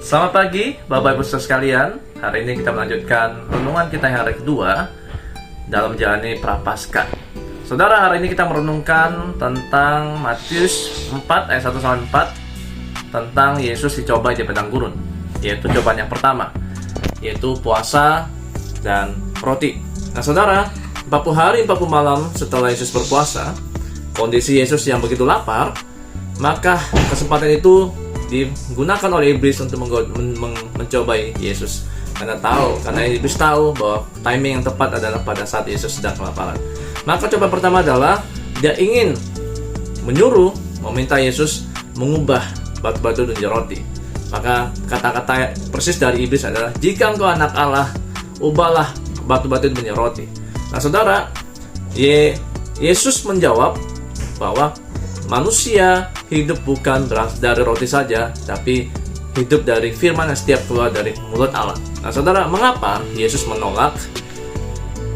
Selamat pagi Bapak Ibu Saudara sekalian. Hari ini kita melanjutkan renungan kita yang hari kedua dalam menjalani Prapaskah. Saudara, hari ini kita merenungkan tentang Matius 4 ayat 1-4 tentang Yesus dicobai di padang gurun, yaitu cobaan yang pertama, yaitu puasa dan roti. Nah saudara, 40 hari 40 malam setelah Yesus berpuasa, kondisi Yesus yang begitu lapar, maka kesempatan itu digunakan oleh iblis untuk mencobai Yesus. Karena iblis tahu bahwa timing yang tepat adalah pada saat Yesus sedang kelaparan. Maka coba pertama adalah dia ingin meminta Yesus mengubah batu-batu menjadi roti. Maka kata-kata persis dari iblis adalah, jika engkau anak Allah, ubahlah batu-batu menjadi roti. Nah saudara, Yesus menjawab bahwa manusia hidup bukan dari roti saja, tapi hidup dari firman yang setiap keluar dari mulut Allah. Nah saudara, mengapa Yesus menolak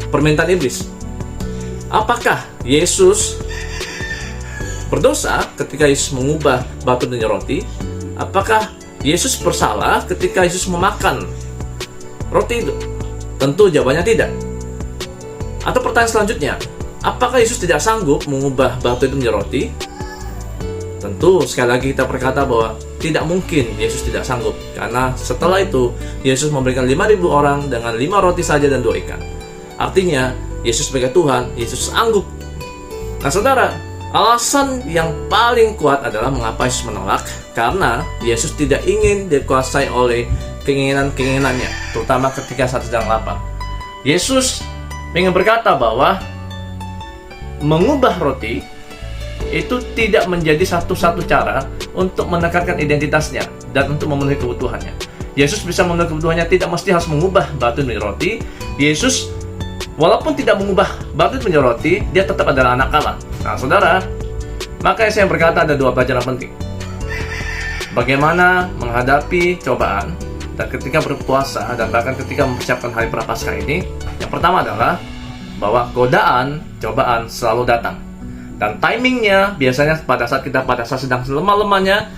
permintaan iblis? Apakah Yesus berdosa ketika Yesus mengubah batu menjadi roti? Apakah Yesus bersalah ketika Yesus memakan roti itu? Tentu jawabannya tidak. Atau pertanyaan selanjutnya, apakah Yesus tidak sanggup mengubah batu itu menjadi roti? Tentu sekali lagi kita berkata bahwa tidak mungkin Yesus tidak sanggup, karena setelah itu Yesus memberikan 5.000 orang dengan 5 roti saja dan 2 ikan. Artinya Yesus sebagai Tuhan, Yesus sanggup. Nah saudara, alasan yang paling kuat adalah mengapa Yesus menolak, karena Yesus tidak ingin dikuasai oleh keinginan-keinginannya, terutama ketika saat sedang lapar. Yesus ingin berkata bahwa mengubah roti itu tidak menjadi satu-satu cara untuk menekankan identitasnya dan untuk memenuhi kebutuhannya. Yesus bisa memenuhi kebutuhannya, tidak mesti harus mengubah batu menjadi roti. Yesus walaupun tidak mengubah batu menjadi roti, dia tetap adalah anak Allah. Nah saudara, maka saya berkata ada 2 pelajaran penting bagaimana menghadapi cobaan dan ketika berpuasa, dan bahkan ketika mempersiapkan hari Prapaskah ini. Yang pertama adalah bahwa godaan, cobaan selalu datang, dan timingnya biasanya pada saat sedang lemah-lemahnya,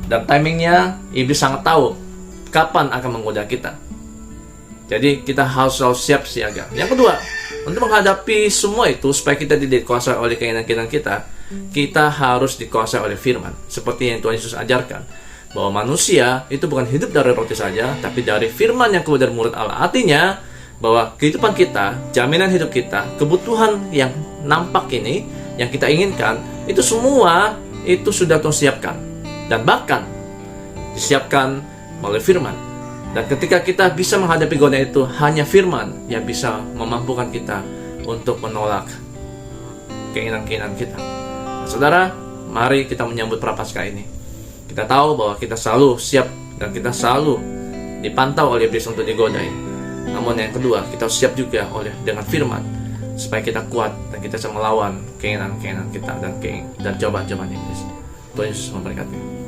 dan timingnya iblis sangat tahu kapan akan menggoda kita. Jadi kita harus selalu siap siaga. Yang kedua, untuk menghadapi semua itu supaya kita tidak dikuasai oleh keinginan kita, kita harus dikuasai oleh firman. Seperti yang Tuhan Yesus ajarkan, bahwa manusia itu bukan hidup dari roti saja, tapi dari firman yang keluar dari mulut Allah. Artinya bahwa kehidupan kita, jaminan hidup kita, kebutuhan yang nampak ini, yang kita inginkan, itu semua itu sudah Tuhan siapkan, dan bahkan disiapkan melalui firman. Dan ketika kita bisa menghadapi godaan itu, hanya firman yang bisa memampukan kita untuk menolak keinginan-keinginan kita. Nah, saudara, mari kita menyambut Prapaskah ini. Kita tahu bahwa kita selalu siap dan kita selalu dipantau oleh iblis untuk digodai. Namun yang kedua, kita siap juga dengan firman, supaya kita kuat dan kita bisa melawan keinginan-keinginan kita dan cobaan-cobaan iblis. Tuhan Yesus memberkati.